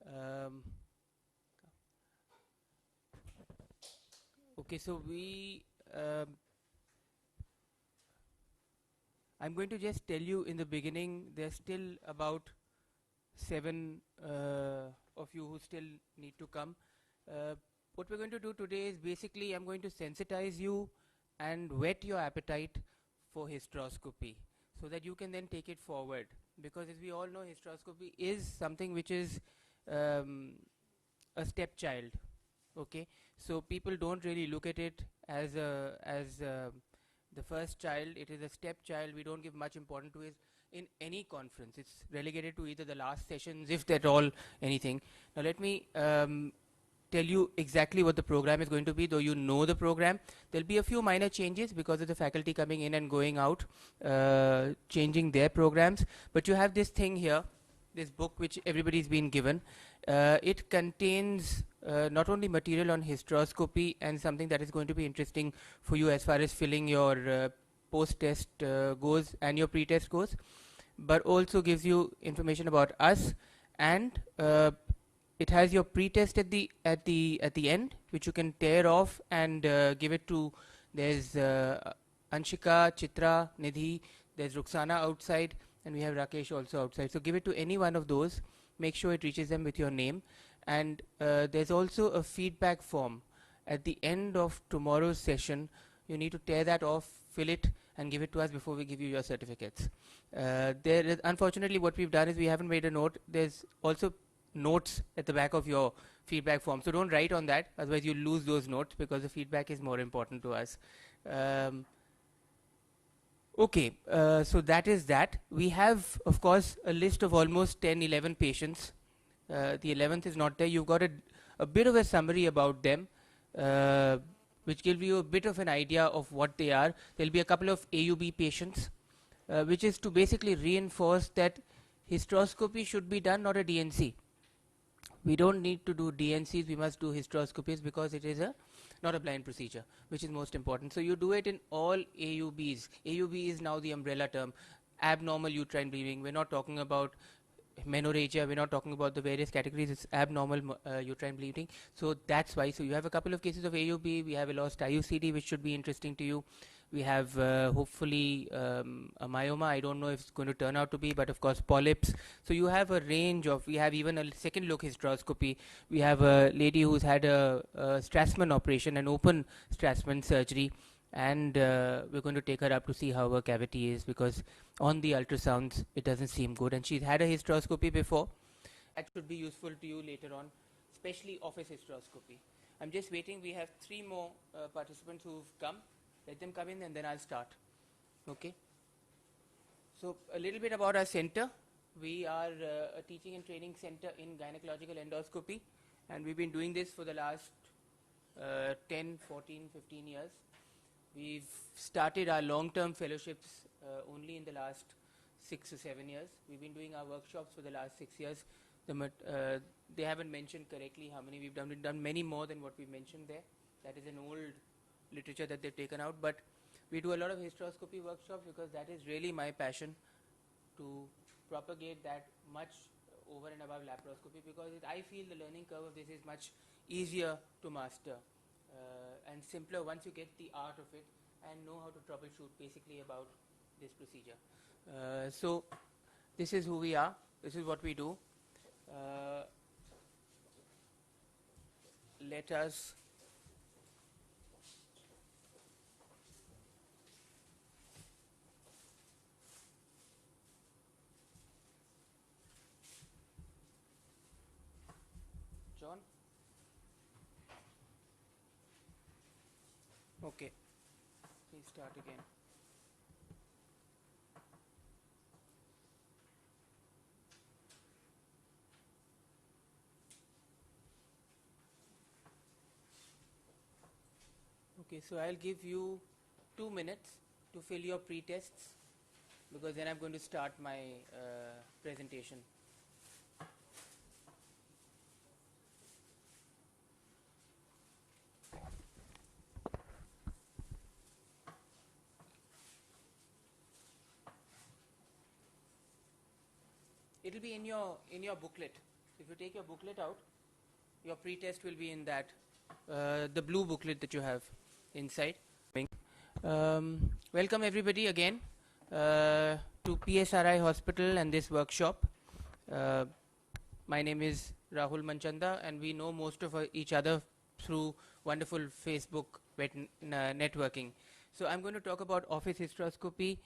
Um, okay, so I'm going to just tell you in the beginning, there's still about seven of you who still need to come. Uh, what we're going to do today is basically I'm going to sensitize you and whet your appetite for hysteroscopy so that you can then take it forward. Because as we all know, hysteroscopy is something which is um, a stepchild. Okay, so people don't really look at it as the first child. It is a stepchild. We don't give much importance to it in any conference. It's relegated to either the last sessions, if at all anything. Now let me tell you exactly what the program is going to be. Though you know the program, there'll be a few minor changes because of the faculty coming in and going out, changing their programs. But you have this thing here, this book which everybody's been given. It contains not only material on hysteroscopy and something that is going to be interesting for you as far as filling your post-test goes and your pre-test goes, but also gives you information about us, and it has your pre-test at the end, which you can tear off and give it to. There's Anshika, Chitra, Nidhi. There's Ruxana outside, and we have Rakesh also outside. So give it to any one of those. Make sure it reaches them with your name. And there's also a feedback form at the end of tomorrow's session. You need to tear that off, fill it, and give it to us before we give you your certificates. Unfortunately, what we've done is we haven't made a note. There's also notes at the back of your feedback form, so don't write on that, otherwise you'll lose those notes, because the feedback is more important to us. Okay, so that is that. We have, of course, a list of almost 10, 11 patients. The 11th is not there. You've got a bit of a summary about them, uh, which gives you a bit of an idea of what they are. There'll be a couple of AUB patients, which is to basically reinforce that hysteroscopy should be done, not a DNC. We don't need to do DNCs, we must do hysteroscopies, because it is not a blind procedure, which is most important. So you do it in all AUBs. AUB is now the umbrella term. Abnormal uterine bleeding. We're not talking about menorrhagia, we're not talking about the various categories. It's abnormal uterine bleeding. So that's why. So you have a couple of cases of AUB. We have a lost IUCD, which should be interesting to you. We have hopefully a myoma. I don't know if it's going to turn out to be, but of course polyps. So you have a range of. We have even a second look hysteroscopy. We have a lady who's had a Strassman operation, an open Strassman surgery, and we're going to take her up to see how her cavity is, because on the ultrasounds it doesn't seem good, and she's had a hysteroscopy before. That should be useful to you later on, especially office hysteroscopy. I'm just waiting. We have 3 more participants who've come. Let them come in and then I'll start. Okay. So a little bit about our center. We are a teaching and training center in gynecological endoscopy, and we've been doing this for the last 10, 14, 15 years. We've started our long-term fellowships only in the last 6 or 7 years. We've been doing our workshops for the last 6 years. They haven't mentioned correctly how many we've done. We've done many more than what we mentioned there. That is an old literature that they've taken out, but we do a lot of hysteroscopy workshops because that is really my passion, to propagate that much over and above laparoscopy, because I feel the learning curve of this is much easier to master and simpler once you get the art of it and know how to troubleshoot basically about this procedure. So this is who we are, this is what we do. Let us John. Okay, please start again. Okay, so I'll give you 2 minutes to fill your pre-tests, because then I'm going to start my presentation. It'll be in your booklet. If you take your booklet out, your pre-test will be in that, the blue booklet that you have inside. Welcome everybody again to PSRI Hospital and this workshop. My name is Rahul Manchanda, and we know most of each other through wonderful Facebook networking. So I'm going to talk about office hysteroscopy.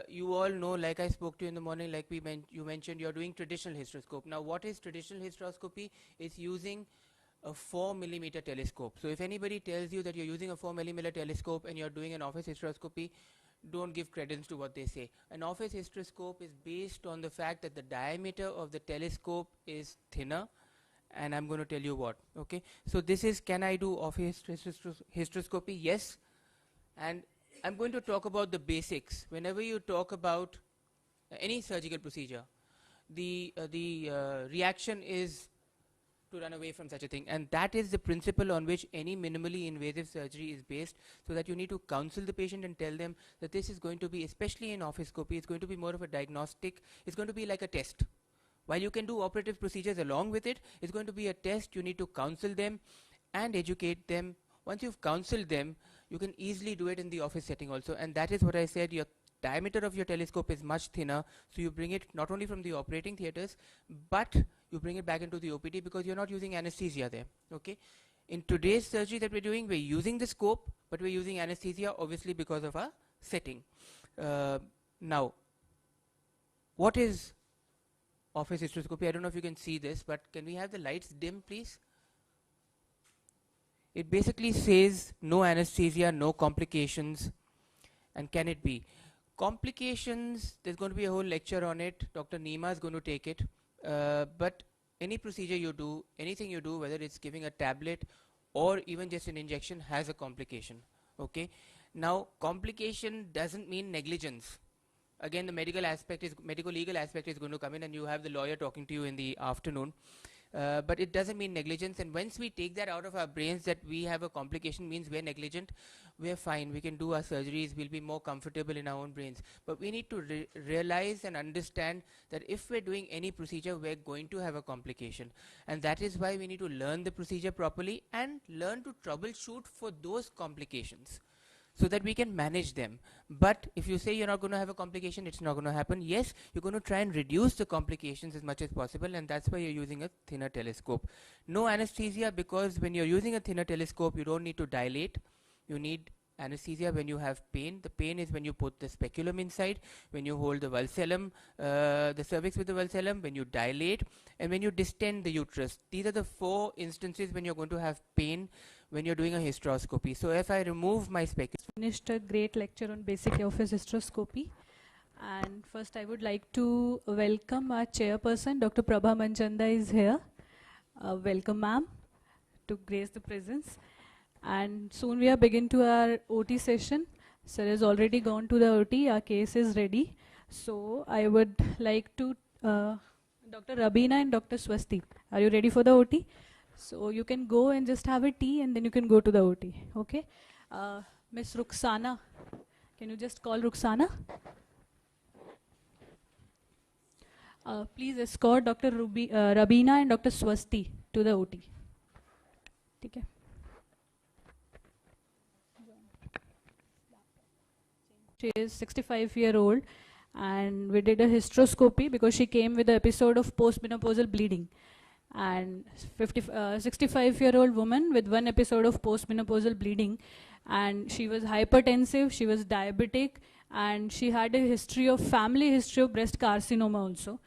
You all know, like I spoke to you in the morning, like you mentioned, you're doing traditional hysteroscope. Now, what is traditional hysteroscopy? It's using a 4mm telescope. So if anybody tells you that you're using a 4mm telescope and you're doing an office hysteroscopy, don't give credence to what they say. An office hysteroscope is based on the fact that the diameter of the telescope is thinner, and I'm going to tell you what. Okay, so this is, can I do office hysteroscopy? Yes. And I'm going to talk about the basics. Whenever you talk about any surgical procedure, the reaction is to run away from such a thing, and that is the principle on which any minimally invasive surgery is based, so that you need to counsel the patient and tell them that this is going to be, especially in officeoscopy, it's going to be more of a diagnostic, it's going to be like a test. While you can do operative procedures along with it, it's going to be a test. You need to counsel them and educate them. Once you've counseled them, you can easily do it in the office setting also, and that is what I said. Your diameter of your telescope is much thinner, so you bring it not only from the operating theaters, but you bring it back into the OPD because you're not using anesthesia there. Okay, in today's surgery that we're doing, we're using the scope, but we're using anesthesia obviously because of our setting. Now, what is office hysteroscopy? I don't know if you can see this, but can we have the lights dim, please? It basically says no anesthesia, no complications. And can it be? Complications, there's going to be a whole lecture on it. Dr. Neema is going to take it. But any procedure you do, anything you do, whether it's giving a tablet or even just an injection, has a complication. Okay. Now, complication doesn't mean negligence. Again, the medical legal aspect is going to come in, and you have the lawyer talking to you in the afternoon. But it doesn't mean negligence, and once we take that out of our brains, that we have a complication means we're negligent, we're fine, we can do our surgeries, we'll be more comfortable in our own brains. But we need to realize and understand that if we're doing any procedure, we're going to have a complication, and that is why we need to learn the procedure properly and learn to troubleshoot for those complications, so that we can manage them. But if you say you're not going to have a complication, it's not going to happen. Yes, you're going to try and reduce the complications as much as possible, and that's why you're using a thinner telescope. No anesthesia, because when you're using a thinner telescope, you don't need to dilate. You need anesthesia when you have pain. The pain is when you put the speculum inside, when you hold the valcellum, the cervix with the valcellum, when you dilate, and when you distend the uterus. These are the 4 instances when you're going to have pain when you're doing a hysteroscopy. So if I remove my speculum. Finished a great lecture on basic office hysteroscopy. And first I would like to welcome our chairperson, Dr. Prabha Manchanda is here. Welcome, ma'am, to grace the presence. And soon we are begin to our OT session. Sir has already gone to the OT. Our case is ready. So I would like to, Dr. Rabina and Dr. Swasti, are you ready for the OT? So you can go and just have a tea, and then you can go to the OT. Okay? Miss Ruxana, can you just call Ruxana? Please escort Dr. Rabina and Dr. Swasti to the OT. Okay. She is 65-year-old, and we did a hysteroscopy because she came with an episode of postmenopausal bleeding. And 65-year-old woman with 1 episode of postmenopausal bleeding, and she was hypertensive, she was diabetic, and she had a history of family history of breast carcinoma also.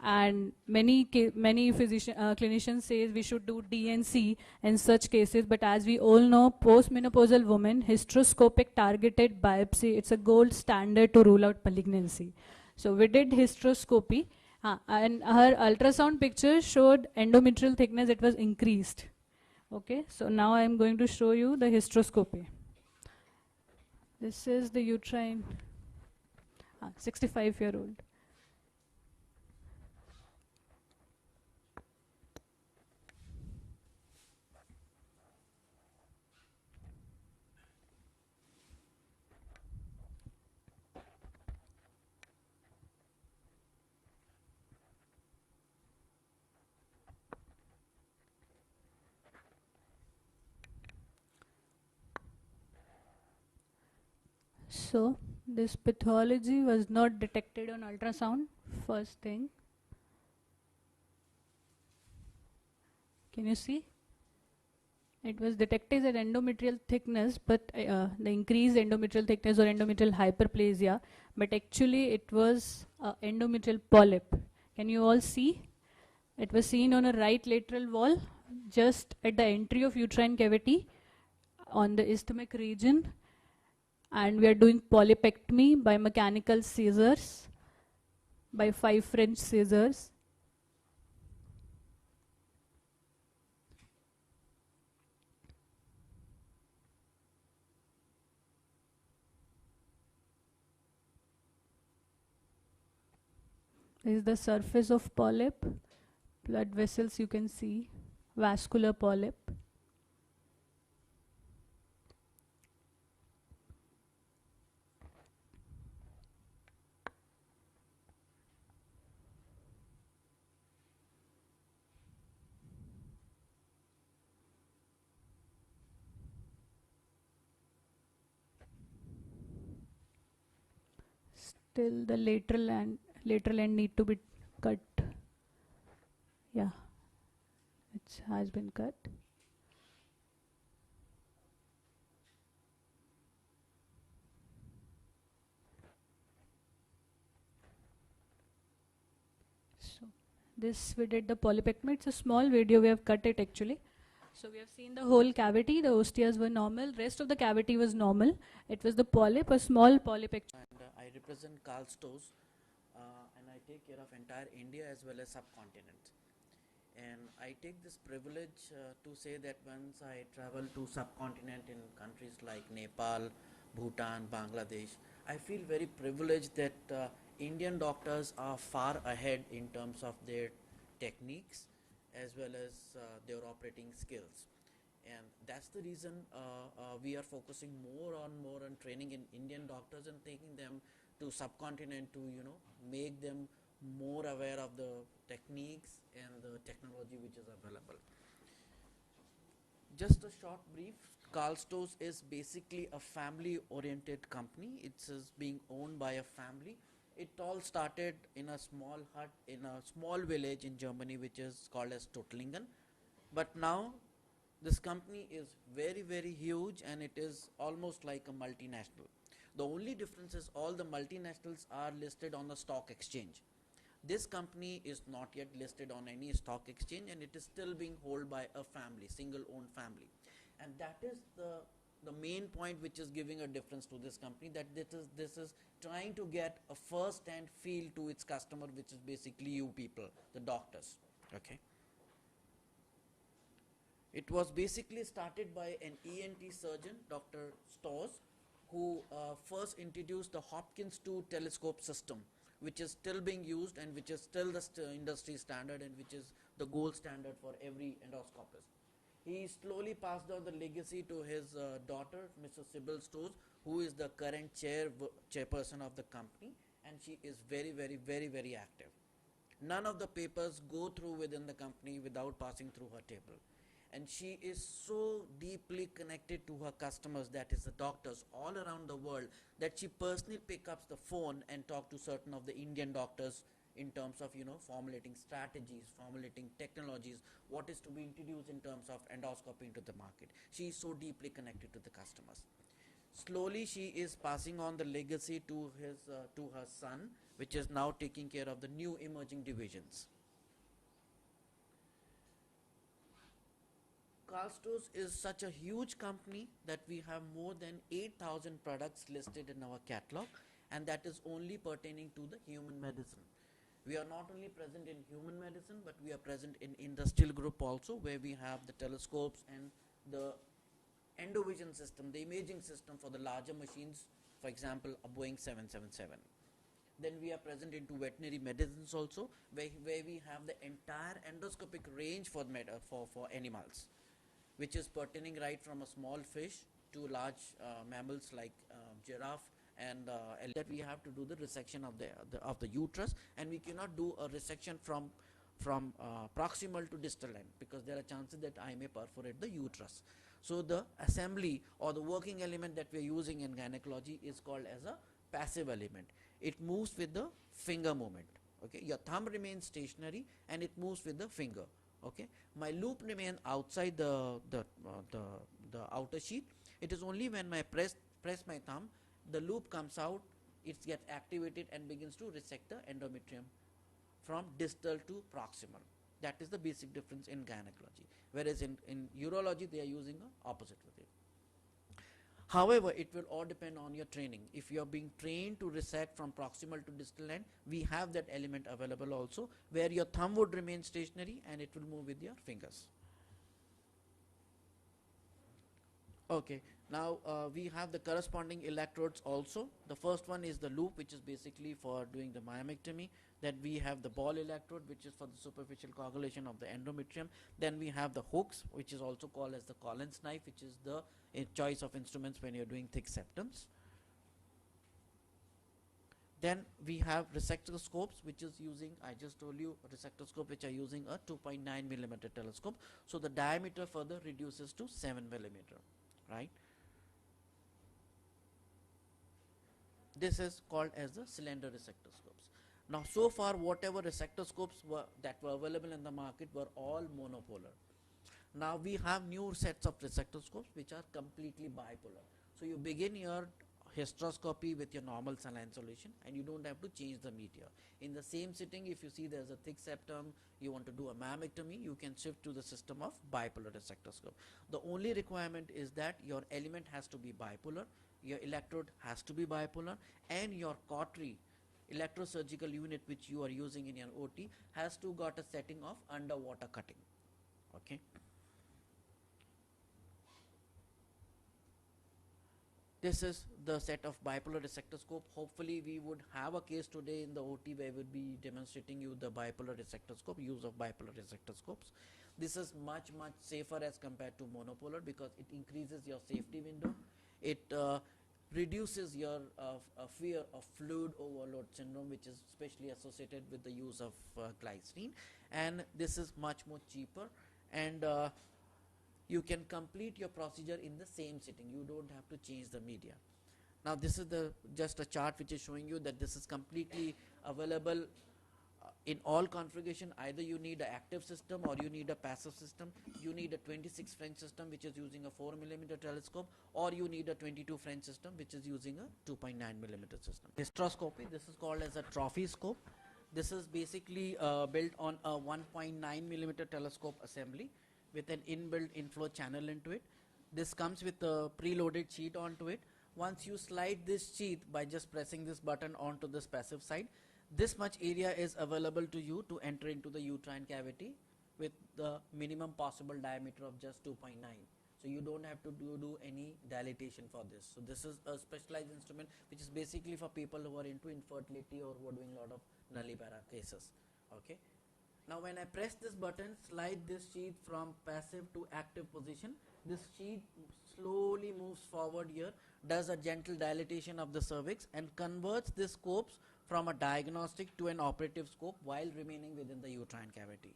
And many clinicians say we should do DNC in such cases, but as we all know, postmenopausal women, hysteroscopic targeted biopsy, it's a gold standard to rule out malignancy. So we did hysteroscopy. And her ultrasound picture showed endometrial thickness, it was increased. Okay, so now I am going to show you the hysteroscopy. This is the uterine, 65-year-old. So this pathology was not detected on ultrasound, first thing. Can you see? It was detected as endometrial thickness, but the increased endometrial thickness or endometrial hyperplasia, but actually it was endometrial polyp. Can you all see? It was seen on a right lateral wall, just at the entry of uterine cavity on the isthmic region, and we are doing polypectomy by mechanical scissors, by 5 French scissors. This is the surface of polyp, blood vessels you can see, vascular polyp. Still the lateral end need to be cut. Yeah, it has been cut. So this we did the polypectomy. It's a small video, we have cut it actually. So we have seen the whole cavity, the osteas were normal, rest of the cavity was normal. It was the polyp, a small polyp actually. And I represent Karl Stoss, and I take care of entire India as well as subcontinent. And I take this privilege to say that once I travel to subcontinent in countries like Nepal, Bhutan, Bangladesh, I feel very privileged that Indian doctors are far ahead in terms of their techniques as well as their operating skills. And that's the reason we are focusing more on training in Indian doctors and taking them to subcontinent to make them more aware of the techniques and the technology which is available. Just a short brief. Karl Stoss is basically a family oriented company. It's being owned by a family. It all started in a small hut in a small village in Germany which is called as Tuttlingen, but now this company is very huge and it is almost like a multinational. The only difference is all the multinationals are listed on the stock exchange. This company is not yet listed on any stock exchange and it is still being held by a family, single owned family. And that is the main point which is giving a difference to this company, that this is trying to get a first hand feel to its customer, which is basically you people, the doctors. Okay. It was basically started by an ENT surgeon, Dr. Stoss, who first introduced the Hopkins 2 telescope system, which is still being used and which is still the industry standard and which is the gold standard for every endoscopist. He slowly passed down the legacy to his daughter, Mrs. Sybil Stoss, who is the current chairperson of the company, and she is very active. None of the papers go through within the company without passing through her table. And she is so deeply connected to her customers, that is the doctors all around the world, that she personally picks up the phone and talk to certain of the Indian doctors in terms of formulating strategies, formulating technologies, what is to be introduced in terms of endoscopy into the market. She is so deeply connected to the customers. Slowly she is passing on the legacy to her son, which is now taking care of the new emerging divisions. Karl Stoss is such a huge company that we have more than 8,000 products listed in our catalog, and that is only pertaining to the human medicine. We are not only present in human medicine, but we are present in industrial group also, where we have the telescopes and the endovision system, the imaging system for the larger machines, for example a Boeing 777. Then we are present into veterinary medicines also, where we have the entire endoscopic range for animals, which is pertaining right from a small fish to large mammals like giraffe and that we have to do the resection of the uterus, and we cannot do a resection from from proximal to distal end, because there are chances that I may perforate the uterus. So the assembly or the working element that we are using in gynecology is called as a passive element. It moves with the finger movement. Okay, your thumb remains stationary and it moves with the finger. Okay, my loop remains outside the outer sheath. It is only when I press my thumb, the loop comes out, it gets activated and begins to resect the endometrium from distal to proximal. That is the basic difference in gynecology, whereas in urology they are using a opposite with it. However, it will all depend on your training. If you are being trained to resect from proximal to distal end, we have that element available also, where your thumb would remain stationary and it will move with your fingers. Okay, now we have the corresponding electrodes also. The first one is the loop, which is basically for doing the myomectomy. Then we have the ball electrode, which is for the superficial coagulation of the endometrium. Then we have the hooks, which is also called as the Collins knife, which is the choice of instruments when you're doing thick septums. Then we have resectoscopes, which is using, I just told you, resectoscope which are using a 2.9 millimeter telescope. So the diameter further reduces to 7 millimeter, right? This is called as the cylinder resectoscopes. Now, so far, whatever resectoscopes that were available in the market were all monopolar. Now we have new sets of resectoscopes which are completely bipolar. So you begin your hysteroscopy with your normal saline solution and you don't have to change the media. In the same sitting, if you see there's a thick septum, you want to do a myomectomy, you can shift to the system of bipolar resectoscope. The only requirement is that your element has to be bipolar, your electrode has to be bipolar, and your cautery electrosurgical unit which you are using in your OT has to got a setting of underwater cutting. Okay. This is the set of bipolar resectoscope. Hopefully we would have a case today in the OT where we would be demonstrating you the bipolar resectoscope, use of bipolar resectoscopes. This is much safer as compared to monopolar because it increases your safety window. It reduces your fear of fluid overload syndrome, which is especially associated with the use of glycerine, and this is much more cheaper, and you can complete your procedure in the same sitting. You don't have to change the media. Now this is just a chart which is showing you that this is completely available in all configuration. Either you need an active system or you need a passive system. You need a 26 French system which is using a 4 millimeter telescope, or you need a 22 French system which is using a 2.9 millimeter system. Hysteroscopy, this is called as a trophy scope. This is basically built on a 1.9 millimeter telescope assembly with an inbuilt inflow channel into it. This comes with a preloaded sheet onto it. Once you slide this sheet by just pressing this button onto this passive side, this much area is available to you to enter into the uterine cavity with the minimum possible diameter of just 2.9. So you don't have to do any dilatation for this. So this is a specialized instrument which is basically for people who are into infertility or who are doing a lot of nullipara cases. Okay. Now when I press this button, slide this sheath from passive to active position, this sheath slowly moves forward here, does a gentle dilatation of the cervix and converts this scopes from a diagnostic to an operative scope while remaining within the uterine cavity.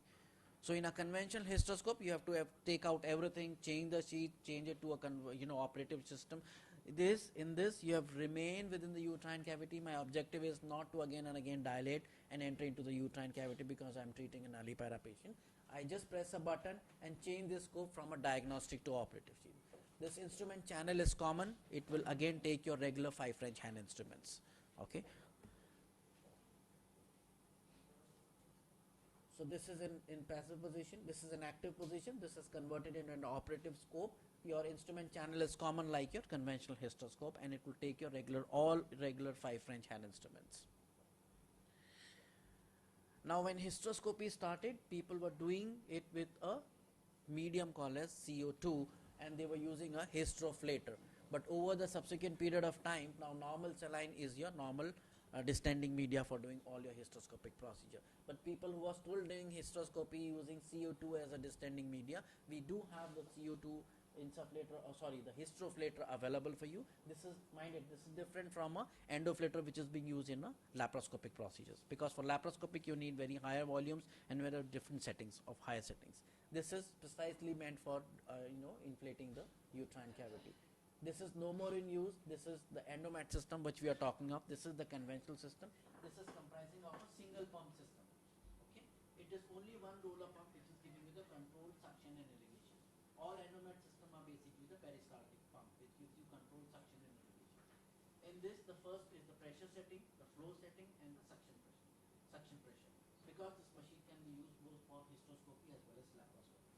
So in a conventional hysteroscope, you have to take out everything, change the sheath, change it to a operative system. In this you have remained within the uterine cavity. My objective is not to again and again dilate and enter into the uterine cavity because I am treating a nullipara patient. I just press a button and change the scope from a diagnostic to operative sheath. This instrument channel is common. It will again take your regular 5 French hand instruments. Okay. So this is in passive position, this is an active position, this is converted into an operative scope. Your instrument channel is common like your conventional hysteroscope, and it will take your all regular 5 French hand instruments. Now when hysteroscopy started, people were doing it with a medium called as CO2, and they were using a hysteroflator. But over the subsequent period of time, now normal saline is your normal distending media for doing all your hysteroscopic procedure. But people who are still doing hysteroscopy using CO2 as a distending media, we do have the CO2 insufflator, or sorry, the hysteroflator available for you. This is, mind it, this is different from a endoflator which is being used in a laparoscopic procedures, because for laparoscopic you need very higher volumes and very different settings of higher settings. This is precisely meant for inflating the uterine cavity. This is no more in use. This is the Endomat system which we are talking of. This is the conventional system. This is comprising of a single pump system. Okay, it is only one roller pump which is giving you the controlled suction and irrigation. All Endomat system are basically the peristaltic pump which gives you controlled suction and irrigation. In this, the first is the pressure setting, the flow setting, and the suction pressure. Because this machine can be used both for hysteroscopy as well as laparoscopy.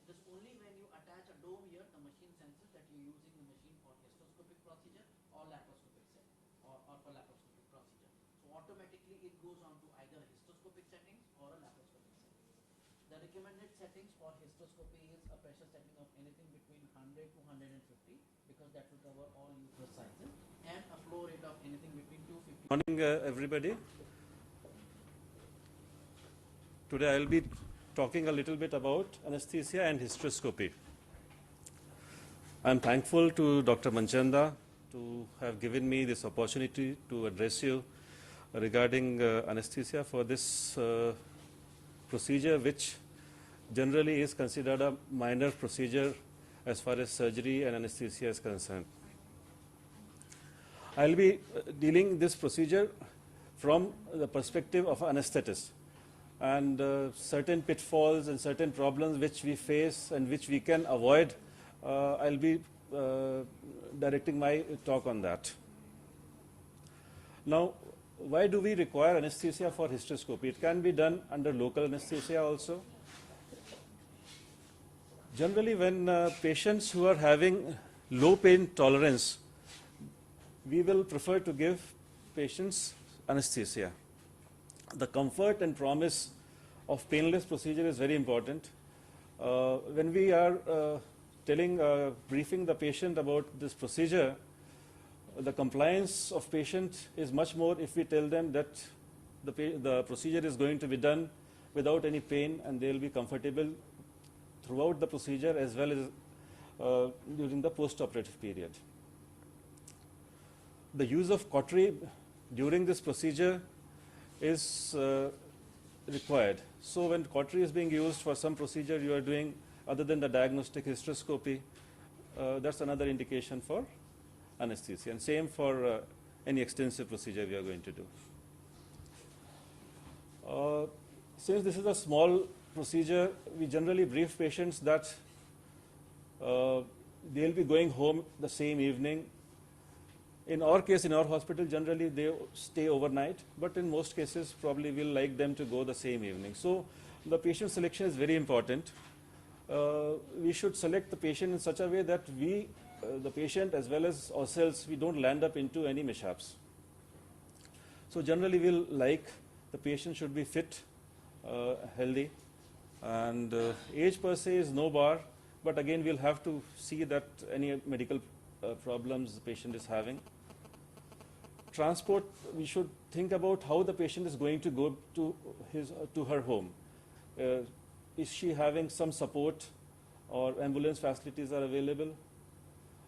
It is only when you attach a dome here, the machine senses that you are using the machine for hysteroscopic procedure or laparoscopic setting, or for laparoscopic procedure. So automatically it goes on to either hysteroscopic settings or a laparoscopic setting. The recommended settings for hysteroscopy is a pressure setting of anything between 100 to 150, because that will cover all uterus sizes, and a flow rate of anything between 250. Morning, everybody. Today I will be talking a little bit about anesthesia and hysteroscopy. I am thankful to Dr. Manchanda to have given me this opportunity to address you regarding anesthesia for this procedure, which generally is considered a minor procedure as far as surgery and anesthesia is concerned. I will be dealing this procedure from the perspective of an anesthetist, and certain pitfalls and certain problems which we face and which we can avoid, I will be directing my talk on that. Now, why do we require anesthesia for hysteroscopy? It can be done under local anesthesia also. Generally, when patients who are having low pain tolerance, we will prefer to give patients anesthesia. The comfort and promise of painless procedure is very important. When we are briefing the patient about this procedure, the compliance of patient is much more if we tell them that the procedure is going to be done without any pain, and they will be comfortable throughout the procedure as well as during the post-operative period. The use of cautery during this procedure is required. So when cautery is being used for some procedure you are doing other than the diagnostic hysteroscopy, that's another indication for anesthesia, and same for any extensive procedure we are going to do. Since this is a small procedure, we generally brief patients that they will be going home the same evening. In our case, in our hospital, generally they stay overnight, but in most cases probably we'll like them to go the same evening. So the patient selection is very important. We should select the patient in such a way that we, the patient as well as ourselves, we don't land up into any mishaps. So generally we'll like the patient should be fit, healthy, and age per se is no bar, but again we'll have to see that any medical problems the patient is having. Transport, we should think about how the patient is going to go to her home. Is she having some support or ambulance facilities are available?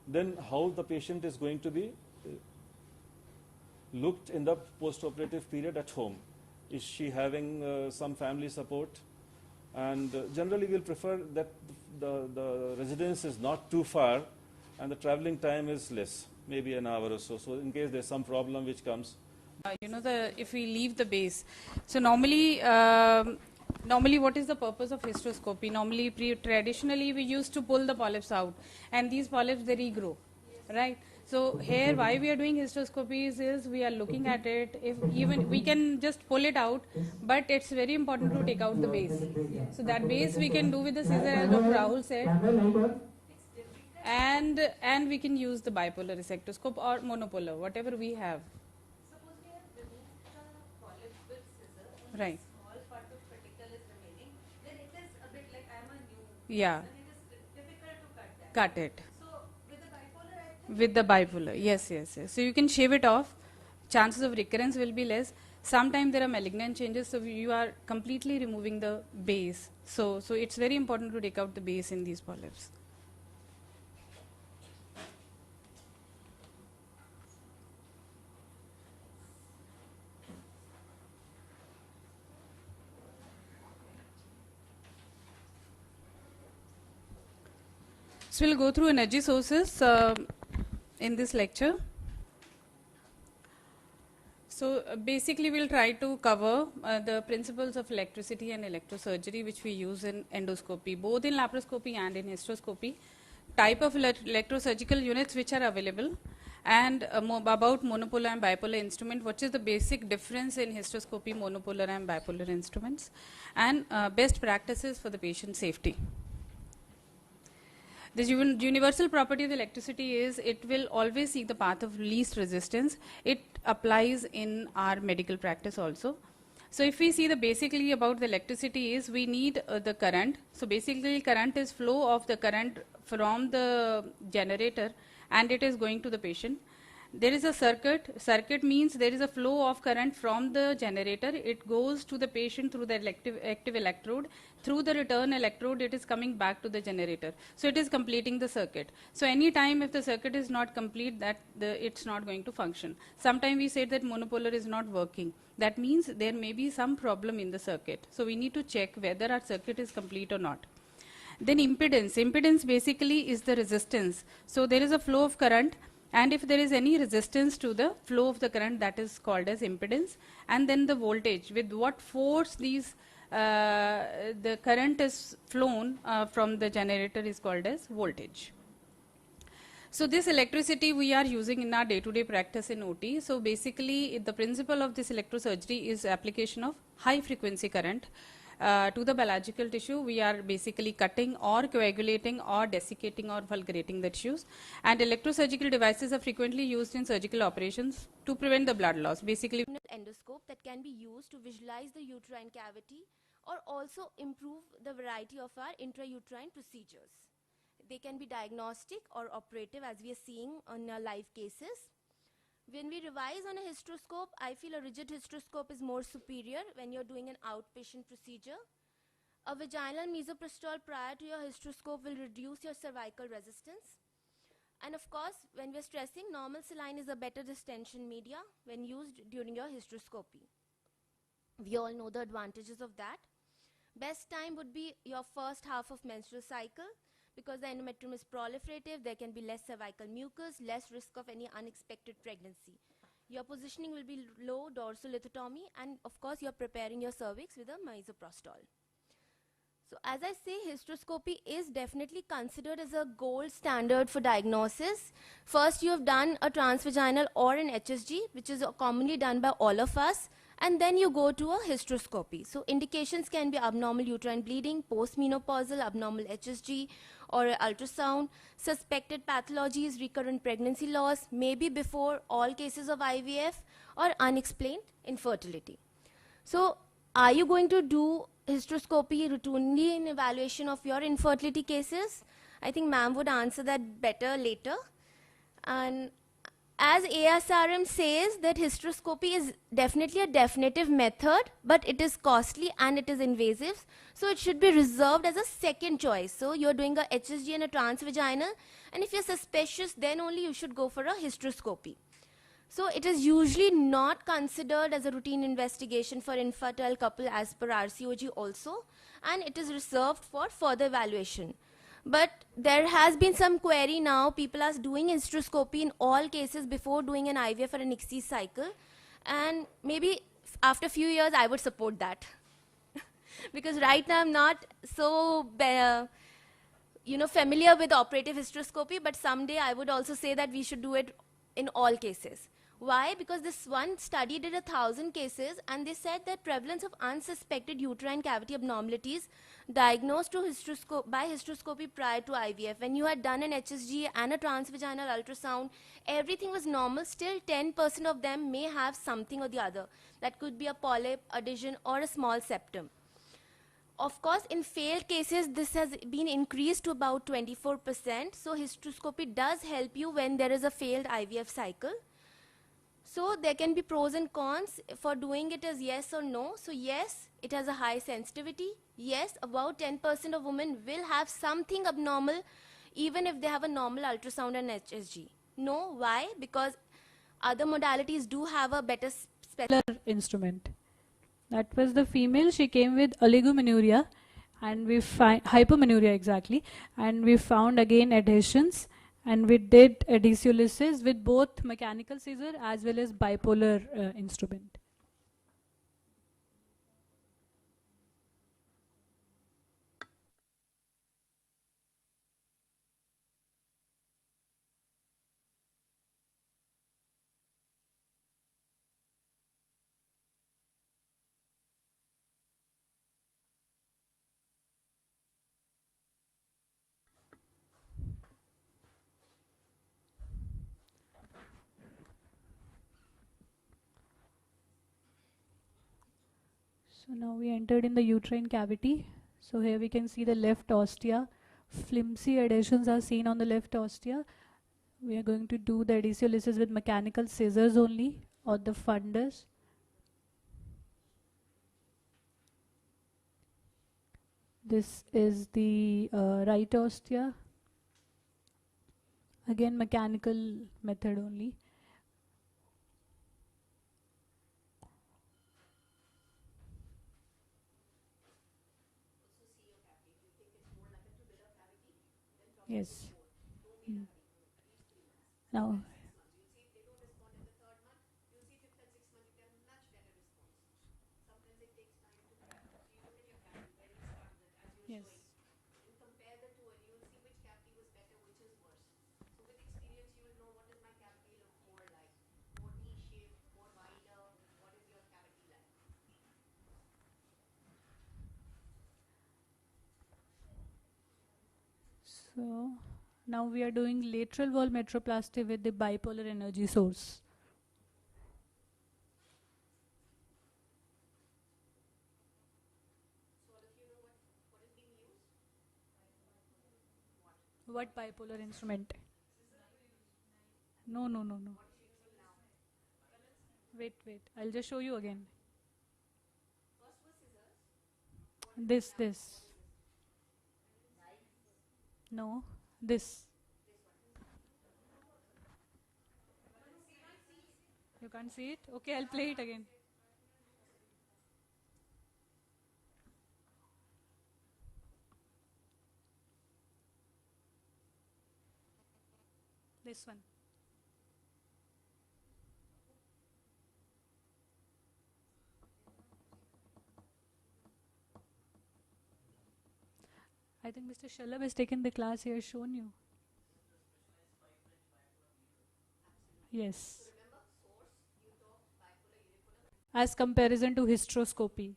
Then how the patient is going to be looked in the post-operative period at home. Is she having some family support? And generally we'll prefer that the residence is not too far and the traveling time is less, maybe an hour or so. So in case there's some problem which comes. If we leave the base. So normally what is the purpose of hysteroscopy? Normally, traditionally we used to pull the polyps out, and these polyps, they regrow, right? So here why we are doing hysteroscopies is we are looking at it. If even we can just pull it out, but it's very important to take out the base. So that base we can do with the scissor, as Dr. Rahul said. And we can use the bipolar resectoscope or monopolar, whatever we have. Suppose we have removed the polyp with scissor, Right. small part of particle is remaining, then it is a bit like I'm a new Yeah. person, it is difficult to cut that. Cut it. So with the bipolar, I think With the bipolar, yes. So you can shave it off. Chances of recurrence will be less. Sometimes there are malignant changes, so you are completely removing the base. So it's very important to take out the base in these polyps. So we'll go through energy sources in this lecture. So basically we'll try to cover the principles of electricity and electrosurgery which we use in endoscopy, both in laparoscopy and in hysteroscopy, type of electrosurgical units which are available, and about monopolar and bipolar instrument, what is the basic difference in hysteroscopy, monopolar and bipolar instruments, and best practices for the patient safety. The universal property of electricity is it will always seek the path of least resistance. It applies in our medical practice also. So if we see the basically about the electricity is we need the current. So basically current is flow of the current from the generator and it is going to the patient. There is a circuit. Circuit means there is a flow of current from the generator. It goes to the patient through the active electrode. Through the return electrode, it is coming back to the generator. So it is completing the circuit. So any time if the circuit is not complete, it's not going to function. Sometimes we say that monopolar is not working. That means there may be some problem in the circuit. So we need to check whether our circuit is complete or not. Then impedance. Impedance basically is the resistance. So there is a flow of current. And if there is any resistance to the flow of the current, that is called as impedance. And then the voltage, with what force the current is flown from the generator is called as voltage. So this electricity we are using in our day-to-day practice in OT. So basically the principle of this electrosurgery is application of high frequency current. To the biological tissue, we are basically cutting or coagulating or desiccating or fulgurating the tissues. And electrosurgical devices are frequently used in surgical operations to prevent the blood loss. Basically, endoscope that can be used to visualize the uterine cavity or also improve the variety of our intrauterine procedures. They can be diagnostic or operative as we are seeing on our live cases. When we revise on a hysteroscope, I feel a rigid hysteroscope is more superior when you're doing an outpatient procedure. A vaginal mesoprostol prior to your hysteroscope will reduce your cervical resistance. And of course, when we're stressing, normal saline is a better distension media when used during your hysteroscopy. We all know the advantages of that. Best time would be your first half of menstrual cycle. Because the endometrium is proliferative, there can be less cervical mucus, less risk of any unexpected pregnancy. Your positioning will be low dorsolithotomy, and of course you're preparing your cervix with a mesoprostol. So as I say, hysteroscopy is definitely considered as a gold standard for diagnosis. First you have done a transvaginal or an HSG, which is commonly done by all of us, and then you go to a hysteroscopy. So indications can be abnormal uterine bleeding, postmenopausal, abnormal HSG, or ultrasound. Suspected pathologies, recurrent pregnancy loss, maybe before all cases of IVF, or unexplained infertility. So are you going to do hysteroscopy routinely in evaluation of your infertility cases? I think ma'am would answer that better later. And as ASRM says that hysteroscopy is definitely a definitive method, but it is costly and it is invasive. So it should be reserved as a second choice. So you're doing a HSG and a transvaginal, and if you're suspicious, then only you should go for a hysteroscopy. So it is usually not considered as a routine investigation for infertile couple as per RCOG also, and it is reserved for further evaluation. But there has been some query now. People are doing hysteroscopy in all cases before doing an IVF or an ICSI cycle. And maybe after a few years, I would support that. Because right now, I'm not so familiar with operative hysteroscopy. But someday, I would also say that we should do it in all cases. Why? Because this one study did 1,000 cases, and they said that prevalence of unsuspected uterine cavity abnormalities diagnosed by hysteroscopy prior to IVF, when you had done an HSG and a transvaginal ultrasound, everything was normal. Still 10% of them may have something or the other. That could be a polyp, adhesion, or a small septum. Of course, in failed cases, this has been increased to about 24%. So hysteroscopy does help you when there is a failed IVF cycle. So there can be pros and cons for doing it as yes or no. So yes, it has a high sensitivity. Yes, about 10% of women will have something abnormal even if they have a normal ultrasound and HSG. No, why? Because other modalities do have a better instrument. That was the female. She came with oligomenorrhea, and we find hypomenorrhea exactly, and we found again adhesions, and we did adhesiolysis with both mechanical scissor as well as bipolar instrument. So now we entered in the uterine cavity. So here we can see the left ostia. Flimsy adhesions are seen on the left ostia. We are going to do the adhesiolysis with mechanical scissors only, or the fundus. This is the right ostia. Again mechanical method only. Yes. Mm. Now, yes. So now we are doing lateral wall metroplasty with the bipolar energy source. What bipolar instrument? No, no, no, no. Wait, wait. I'll just show you again. This. No, this. You can't see it? Okay, I'll play it again. This one. I think Mr. Shalab has taken the class, he has shown you. Yes. As comparison to hysteroscopy.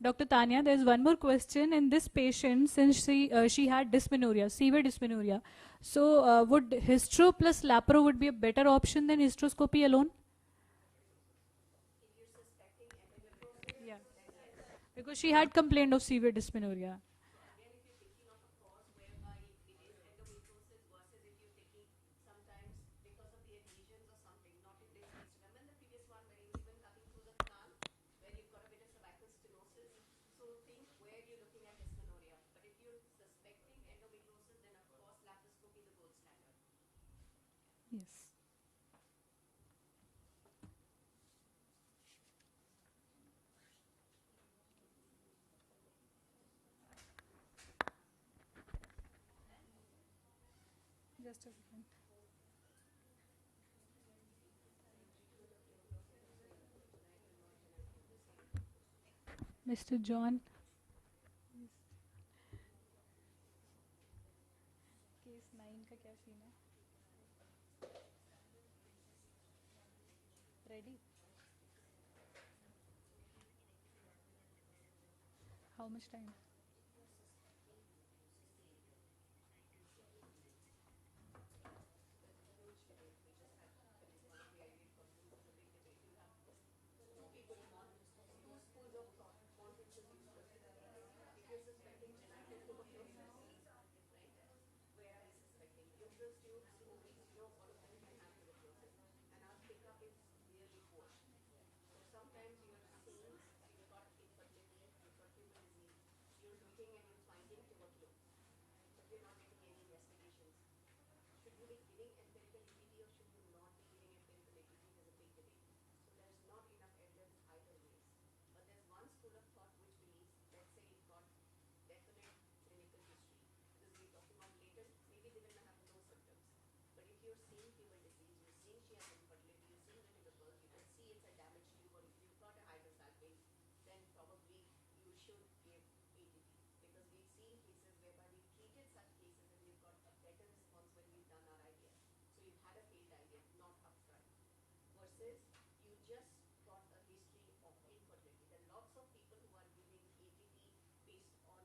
Dr. Tanya, there's one more question in this patient. Since she had dysmenorrhea, severe dysmenorrhea, so would hystero plus lapro would be a better option than hysteroscopy alone? Yeah, because she had complained of severe dysmenorrhea. Yes. Just a second. Mr. John. Case 9 का क्या scene है? Ready? How much time? cases, you just got a history of infertility. There are lots of people who are giving ATP based on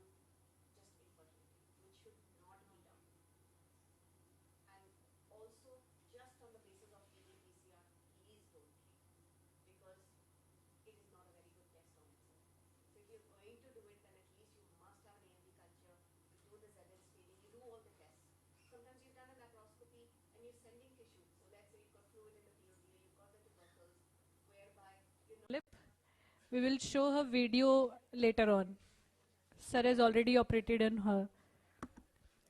just infertility, which should not be done. And also, just on the basis of AT-PCR, please don't treat, because it is not a very good test on its own. So if you're going to do it, then at least you must have an AMP culture, you do the ZL staining, you do all the tests. Sometimes you've done a laparoscopy and you're sending tissue. So let's say you've got fluid in the POTA, you've got the tubercles, whereby you're not. We will show her video later on. Sir has already operated on her.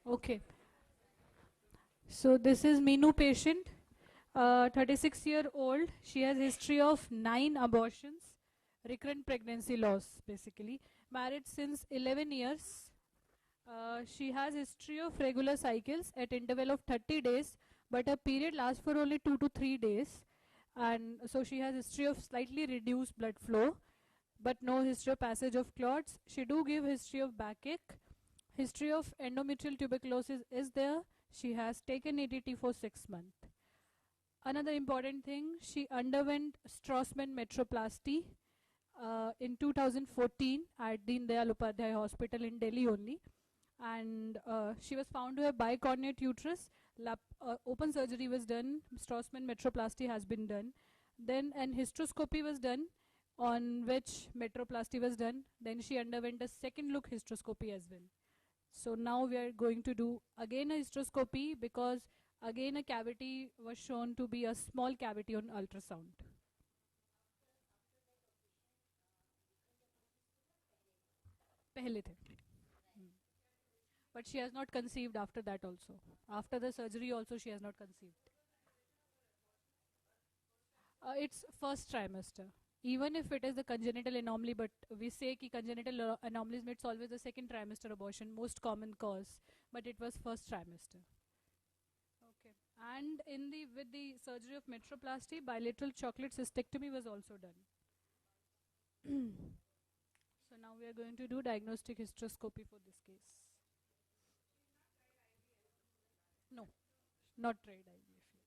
Okay. So this is Meenu patient, 36-year-old. She has history of 9 abortions, recurrent pregnancy loss basically. Married since 11 years. She has history of regular cycles at interval of 30 days, but her period lasts for only 2 to 3 days. And so she has history of slightly reduced blood flow, but no history of passage of clots. She do give history of backache. History of endometrial tuberculosis is there. She has taken ATT for 6 months. Another important thing, she underwent Strassman metroplasty in 2014 at Deen Dayal Upadhyay Hospital in Delhi only. And she was found to have bicornuate uterus. Open surgery was done. Strassman metroplasty has been done. Then an hysteroscopy was done, on which metroplasty was done. Then she underwent a second look hysteroscopy as well. So now we are going to do again a hysteroscopy, because again a cavity was shown to be a small cavity on ultrasound. Pehle the. But she has not conceived after that also. After the surgery also she has not conceived. It's first trimester. Even if it is the congenital anomaly, but we say ki congenital anomalies, it's always the second trimester abortion, most common cause, but it was first trimester. Okay. And with the surgery of metroplasty, bilateral chocolate cystectomy was also done. So now we are going to do diagnostic hysteroscopy for this case. No, not tried IVF yet.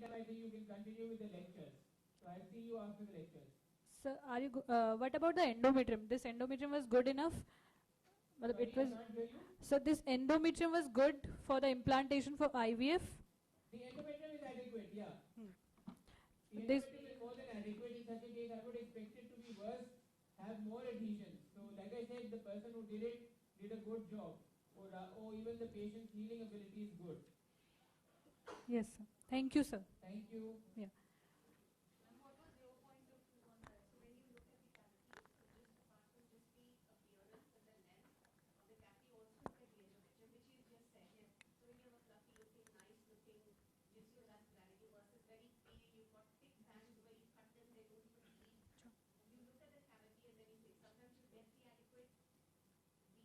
I think you can continue with the lectures. So I'll see you after the lectures. Sir, are you what about the endometrium? This endometrium was good enough? Well, Sorry, it was. I can't hear you. So this endometrium was good for the implantation for IVF? The endometrium is adequate, yeah. The This- endometrium is more than adequate in such a case. I would expect it to be worse, have more adhesions. So like I said, the person who did it did a good job. Or even the patient's healing ability is good. Yes, sir. Thank you, sir. Thank you. Yeah. And what was your point of view on that? So when you look at the cavity, so just apart from just the appearance and the length of the cavity, also look at the endometrium, which you just said. Yes. So when you have a fluffy looking, nice looking, gives you that clarity versus very pale, you've got thick bands where you cut them, they don't even bleed. You look at the cavity and then you say, sometimes you get the adequate,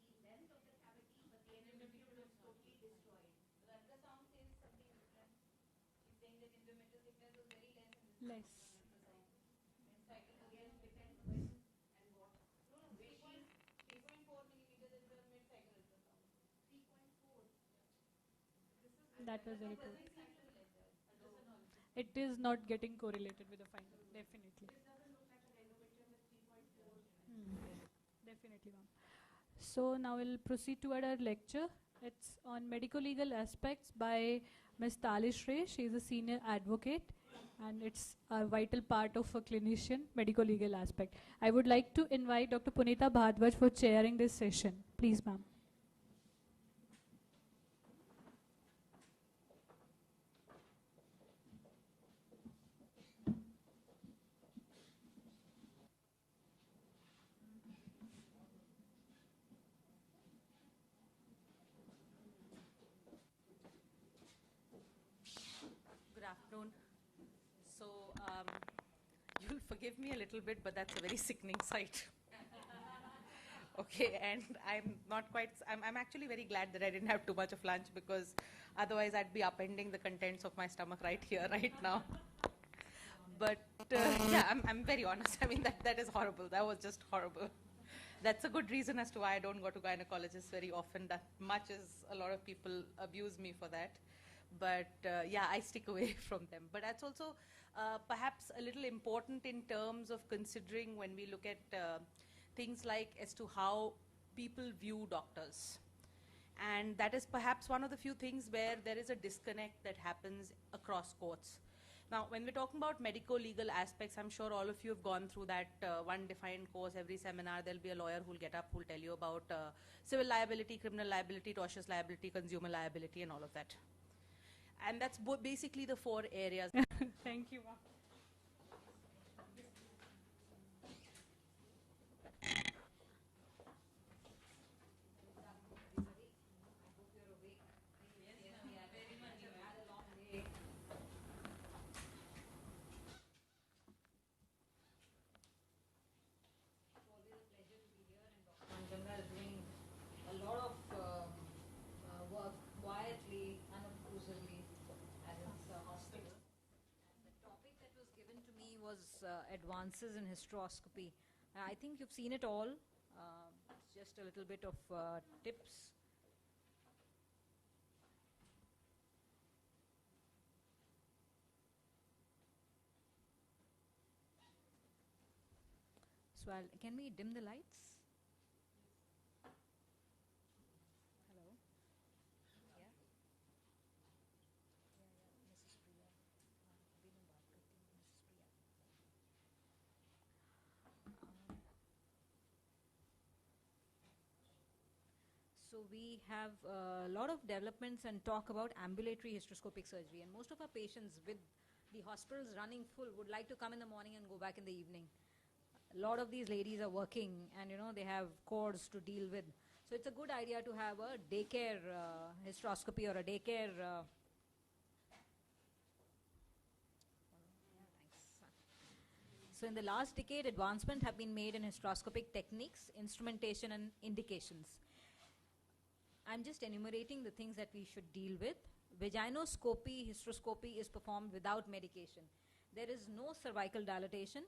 the length of the cavity, but the endometrium is totally destroyed. The ultrasound says something different. He's saying that endometrial thickness was very less and this Less. and cycle again depends when and what. No, no, which is 3.4 millimeters is the mid-cycle ultrasound. 3.4. That was the report. It is not getting correlated with the final, definitely. This doesn't look like an endometrium with 3.4. Definitely, ma'am. So now we'll proceed toward our lecture, It's on medico-legal aspects by Ms. Talish Ray. She is a senior advocate, and it's a vital part of a clinician, medico-legal aspect. I would like to invite Dr. Punita Bhardwaj for chairing this session. Please, ma'am. Good afternoon. So, you'll forgive me a little bit, but that's a very sickening sight. Okay, and I'm actually very glad that I didn't have too much of lunch, because otherwise I'd be upending the contents of my stomach right here, right now. But yeah, I'm very honest. I mean, that is horrible. That was just horrible. That's a good reason as to why I don't go to gynecologists very often, that much as a lot of people abuse me for that. But yeah, I stick away from them. But that's also perhaps a little important in terms of considering when we look at things like as to how people view doctors. And that is perhaps one of the few things where there is a disconnect that happens across courts. Now, when we're talking about medico-legal aspects, I'm sure all of you have gone through that one defined course. Every seminar, there'll be a lawyer who'll get up, who'll tell you about civil liability, criminal liability, tortious liability, consumer liability, and all of that. And that's basically the 4 areas. Thank you, ma'am. Manjanga is doing a lot of work quietly, unobtrusively at its hospital. And the topic that was given to me was advances in hysteroscopy. I think you've seen it all. It's just a little bit of tips. So can we dim the lights? Hello? Yeah? Yeah, Mrs. Priya. Abhi main baat karti hu, Mrs. Priya. So we have a lot of developments and talk about ambulatory hysteroscopic surgery, and most of our patients with the hospitals running full would like to come in the morning and go back in the evening. A lot of these ladies are working, and they have cords to deal with. So it's a good idea to have a daycare hysteroscopy or a daycare. So in the last decade, advancements have been made in hysteroscopic techniques, instrumentation, and indications. I'm just enumerating the things that we should deal with. Vaginoscopy, hysteroscopy is performed without medication. There is no cervical dilatation,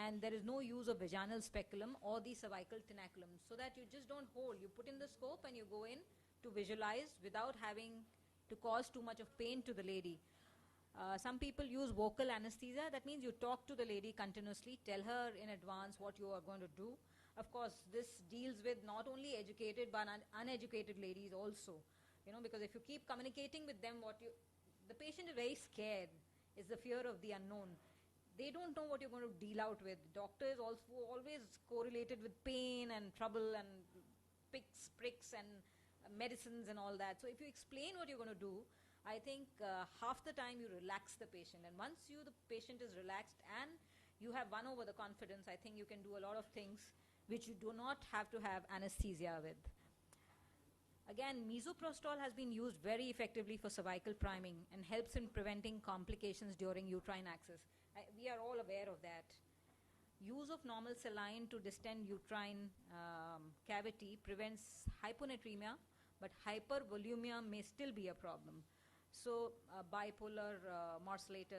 and there is no use of vaginal speculum or the cervical tenaculum, so that you just don't hold. You put in the scope and you go in to visualize without having to cause too much of pain to the lady. Some people use vocal anesthesia. That means you talk to the lady continuously, tell her in advance what you are going to do. Of course, this deals with not only educated but uneducated ladies also. Because if you keep communicating with them, the patient is very scared. It's the fear of the unknown. They don't know what you're going to deal out with. Doctor is also always correlated with pain and trouble and pricks and medicines and all that. So if you explain what you're going to do, I think half the time you relax the patient. And once the patient is relaxed and you have won over the confidence, I think you can do a lot of things which you do not have to have anesthesia with. Again, misoprostol has been used very effectively for cervical priming and helps in preventing complications during uterine access. We are all aware of that. Use of normal saline to distend uterine cavity prevents hyponatremia, but hypervolemia may still be a problem. So bipolar morcellator